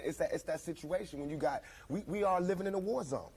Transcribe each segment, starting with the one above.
it's that situation when you got, we are living in a war zone.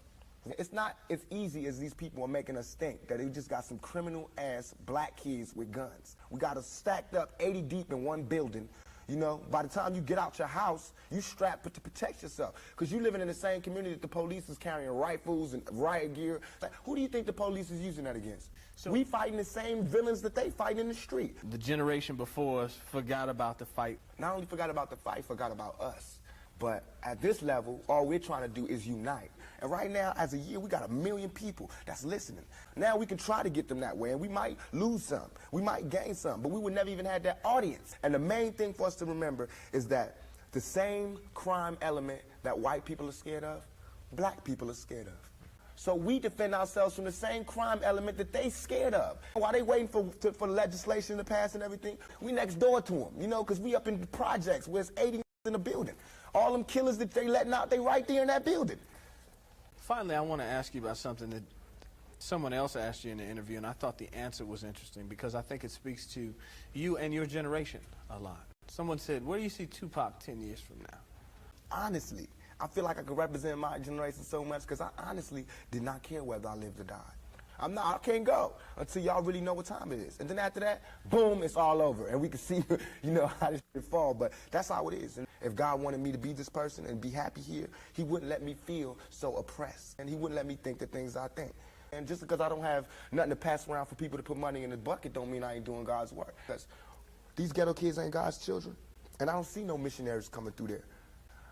It's not as easy as these people are making us think, that they just got some criminal-ass black kids with guns. We got us stacked up 80 deep in one building. You know, by the time you get out your house, you strapped to protect yourself. Because you living in the same community that the police is carrying rifles and riot gear. Like, who do you think the police is using that against? So we fighting the same villains that they fight in the street. The generation before us forgot about the fight. Not only forgot about the fight, forgot about us. But at this level, all we're trying to do is unite. And right now, as a year, we got 1 million people that's listening. Now we can try to get them that way, and we might lose some. We might gain some, but we would never even have that audience. And the main thing for us to remember is that the same crime element that white people are scared of, black people are scared of. So we defend ourselves from the same crime element that they scared of. While they waiting for legislation to pass and everything, we next door to them, you know, because we up in the projects where it's 80 in the building. All them killers that they letting out, they right there in that building. Finally, I want to ask you about something that someone else asked you in the interview, and I thought the answer was interesting because I think it speaks to you and your generation a lot. Someone said, where do you see Tupac 10 years from now? Honestly, I feel like I could represent my generation so much because I honestly did not care whether I lived or died. I can't go until y'all really know what time it is. And then after that, boom, it's all over. And we can see, you know, how this shit fall. But that's how it is. And if God wanted me to be this person and be happy here, he wouldn't let me feel so oppressed. And he wouldn't let me think the things I think. And just because I don't have nothing to pass around for people to put money in the bucket don't mean I ain't doing God's work. Because these ghetto kids ain't God's children. And I don't see no missionaries coming through there.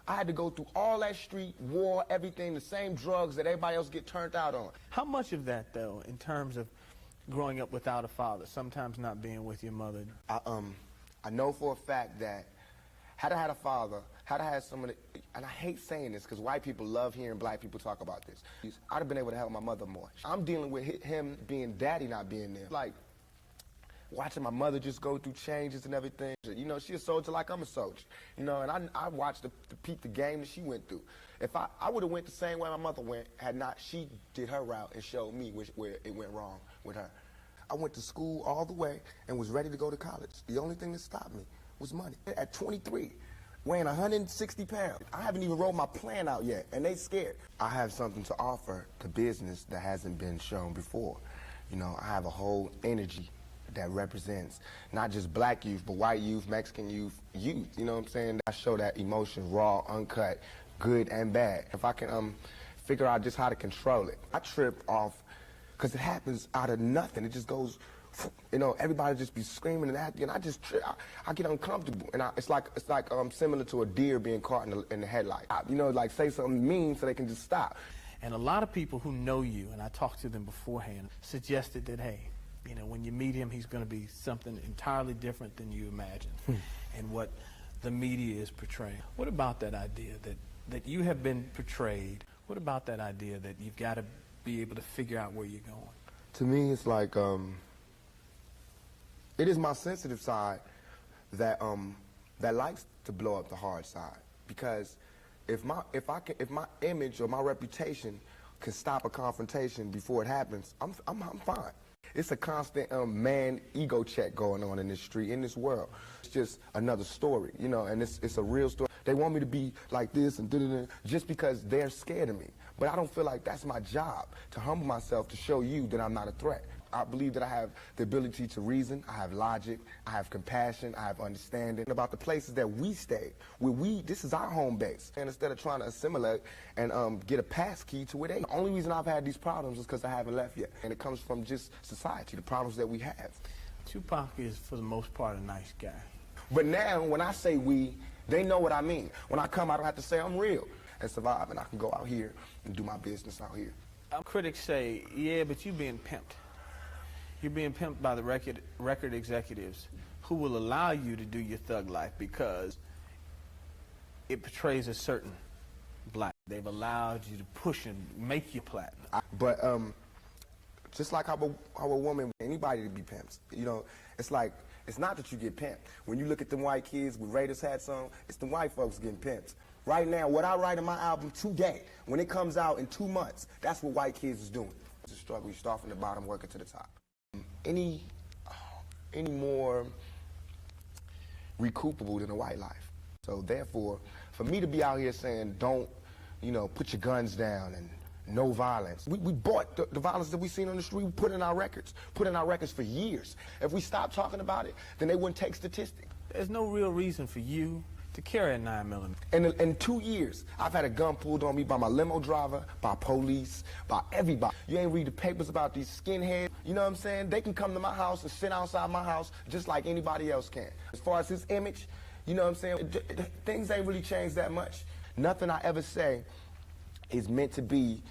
I had to go through all that street, war, everything, the same drugs that everybody else get turned out on. How much of that, though, in terms of growing up without a father, sometimes not being with your mother? I know for a fact that had I had a father, had I had someone, and I hate saying this because white people love hearing black people talk about this, I'd have been able to help my mother more. I'm dealing with him being daddy not being there. Like, watching my mother just go through changes and everything. You know, she a soldier like I'm a soldier. You know, and I watched the game that she went through. If I would have went the same way my mother went, had not she did her route and showed me where it went wrong with her. I went to school all the way and was ready to go to college. The only thing that stopped me was money. At 23, weighing 160 pounds, I haven't even rolled my plan out yet, and they scared. I have something to offer to business that hasn't been shown before. You know, I have a whole energy that represents not just black youth, but white youth, Mexican youth, you know what I'm saying? I show that emotion, raw, uncut, good and bad. If I can figure out just how to control it. I trip off, because it happens out of nothing. It just goes, you know, everybody just be screaming and acting, and I just trip. I get uncomfortable, and it's like similar to a deer being caught in the headlight. You know, like say something mean so they can just stop. And a lot of people who know you, and I talked to them beforehand, suggested that, hey, you know, when you meet him, he's going to be something entirely different than you imagined and what the media is portraying. What about that idea that you have been portrayed? What about that idea that you've got to be able to figure out where you're going? To me, it's like, it is my sensitive side that likes to blow up the hard side. Because if my image or my reputation can stop a confrontation before it happens, I'm fine. It's a constant man ego check going on in this street, in this world. It's just another story, you know, and it's a real story. They want me to be like this and da-da-da, just because they're scared of me. But I don't feel like that's my job, to humble myself, to show you that I'm not a threat. I believe that I have the ability to reason, I have logic, I have compassion, I have understanding about the places that we stay, where this is our home base. And instead of trying to assimilate and get a pass key to where they, the only reason I've had these problems is because I haven't left yet. And it comes from just society, the problems that we have. Tupac is, for the most part, a nice guy. But now, when I say we, they know what I mean. When I come, I don't have to say I'm real and survive, and I can go out here and do my business out here. Critics say, yeah, but you're being pimped. You're being pimped by the record executives who will allow you to do your thug life because it portrays a certain black. They've allowed you to push and make you platinum. But just like how a woman, anybody to be pimped, you know, it's like, it's not that you get pimped. When you look at them white kids with Raiders hats on, it's the white folks getting pimped. Right now, what I write in my album today, when it comes out in 2 months, that's what white kids is doing. It's a struggle. You start from the bottom, working to the top. Any more recoupable than a white life. So therefore, For me to be out here saying, don't, you know, put your guns down and no violence. We bought the violence that we seen on the street, we put in our records for years. If we stopped talking about it, then they wouldn't take statistics. There's no real reason for you to carry a 9mm. In 2 years, I've had a gun pulled on me by my limo driver, by police, by everybody. You ain't read the papers about these skinheads. You know what I'm saying? They can come to my house and sit outside my house just like anybody else can. As far as his image, you know what I'm saying? Things ain't really changed that much. Nothing I ever say is meant to be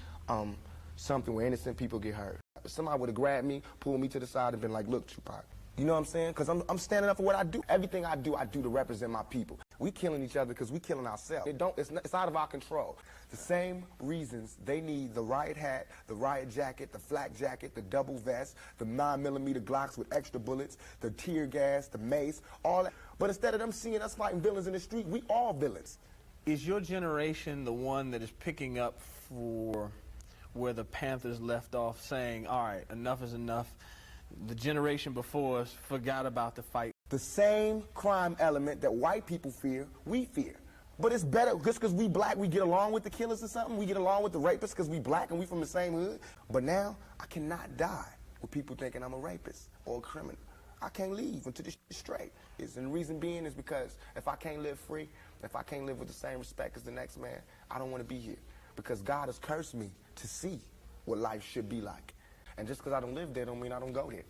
something where innocent people get hurt. If somebody would have grabbed me, pulled me to the side and been like, look, 2Pac. You know what I'm saying? Because I'm standing up for what I do. Everything I do to represent my people. We killing each other because we killing ourselves. It's out of our control. The same reasons they need the riot hat, the riot jacket, the flak jacket, the double vest, the 9mm Glocks with extra bullets, the tear gas, the mace, all that. But instead of them seeing us fighting villains in the street, we all villains. Is your generation the one that is picking up for where the Panthers left off, saying, all right, enough is enough? The generation before us forgot about the fight. The same crime element that white people fear, we fear. But it's better, just because we black, we get along with the killers or something. We get along with the rapists because we black and we from the same hood. But now, I cannot die with people thinking I'm a rapist or a criminal. I can't leave until this is straight. And the reason being is because if I can't live free, if I can't live with the same respect as the next man, I don't want to be here. Because God has cursed me to see what life should be like. And just because I don't live there don't mean I don't go there.